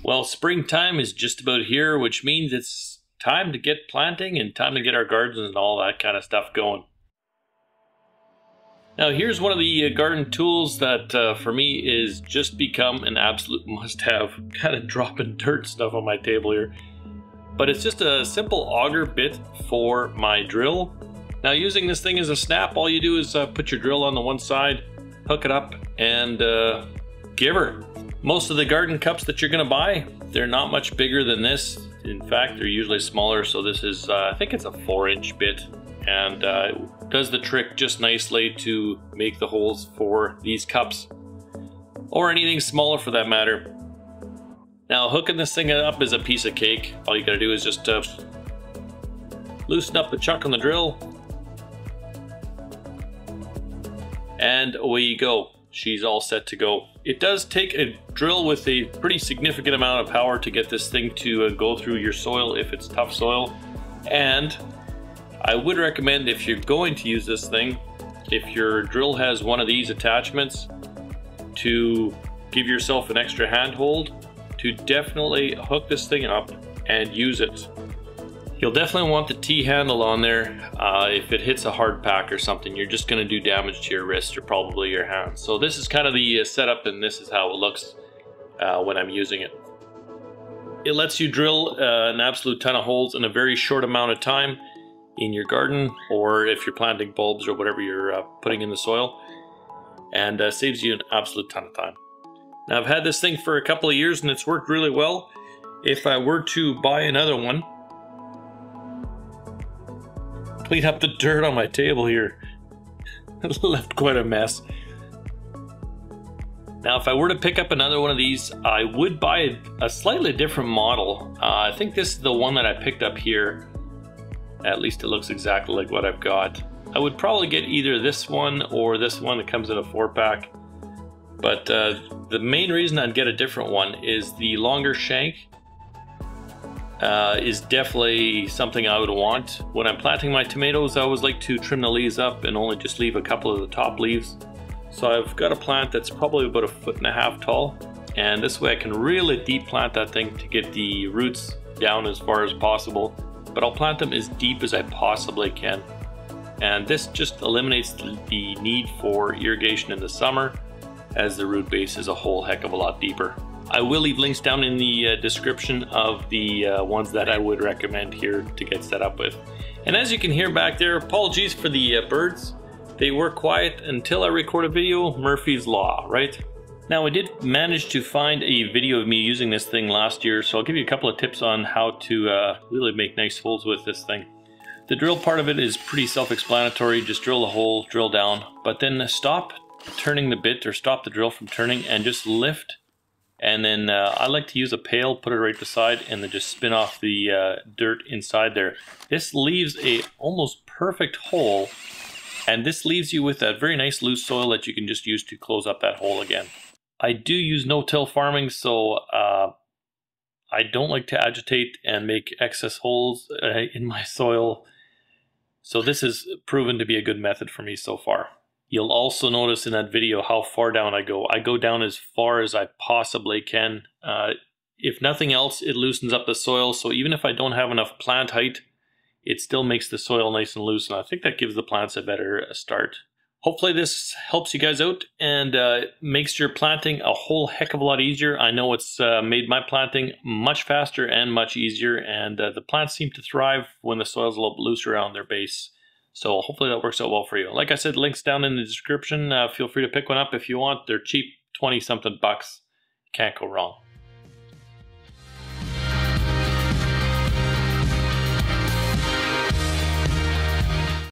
Well, springtime is just about here, which means it's time to get planting and time to get our gardens and all that kind of stuff going. Now here's one of the garden tools that for me is just become an absolute must-have. Kind of dropping dirt stuff on my table here. But it's just a simple auger bit for my drill. Now using this thing as a snap, all you do is put your drill on the one side, hook it up, and give her. Most of the garden cups that you're going to buy, they're not much bigger than this. In fact, they're usually smaller, so this is, I think it's a 4-inch bit, and it does the trick just nicely to make the holes for these cups, or anything smaller for that matter. Now hooking this thing up is a piece of cake. All you gotta do is just loosen up the chuck on the drill, and away you go. She's all set to go. It does take a drill with a pretty significant amount of power to get this thing to go through your soil if it's tough soil. And I would recommend, if you're going to use this thing, if your drill has one of these attachments, to give yourself an extra handhold, to definitely hook this thing up and use it. You'll definitely want the T-handle on there. If it hits a hard pack or something, you're just going to do damage to your wrist or probably your hand. So this is kind of the setup, and this is how it looks when I'm using it. It lets you drill an absolute ton of holes in a very short amount of time in your garden, or if you're planting bulbs or whatever you're putting in the soil, and saves you an absolute ton of time. Now I've had this thing for a couple of years and it's worked really well. If I were to buy another one, clean up the dirt on my table here. Left quite a mess. Now if I were to pick up another one of these, I would buy a slightly different model. I think this is the one that I picked up here. At least it looks exactly like what I've got. I would probably get either this one or this one that comes in a 4-pack. But the main reason I'd get a different one is the longer shank is definitely something I would want. When I'm planting my tomatoes, I always like to trim the leaves up and only just leave a couple of the top leaves. So I've got a plant that's probably about 1.5 feet tall, and this way I can really deep plant that thing to get the roots down as far as possible. But I'll plant them as deep as I possibly can. And this just eliminates the need for irrigation in the summer, as the root base is a whole heck of a lot deeper. I will leave links down in the description of the ones that I would recommend here to get set up with. And as you can hear back there, apologies for the birds. They were quiet until I record a video. Murphy's Law, right? Now I did manage to find a video of me using this thing last year, so I'll give you a couple of tips on how to really make nice holes with this thing. The drill part of it is pretty self-explanatory. Just drill a hole, drill down, but then stop turning the bit, or stop the drill from turning, and just lift. And then I like to use a pail, put it right beside, and then just spin off the dirt inside there. This leaves a almost perfect hole, and this leaves you with that very nice loose soil that you can just use to close up that hole again. I do use no-till farming, so I don't like to agitate and make excess holes in my soil. So this has proven to be a good method for me so far. You'll also notice in that video how far down I go. I go down as far as I possibly can. If nothing else, it loosens up the soil, so even if I don't have enough plant height, it still makes the soil nice and loose, and I think that gives the plants a better start. Hopefully this helps you guys out and makes your planting a whole heck of a lot easier. I know it's made my planting much faster and much easier, and the plants seem to thrive when the soil's a little bit looser around their base. So hopefully that works out well for you. Like I said, links down in the description. Feel free to pick one up if you want. They're cheap, 20-something bucks. Can't go wrong.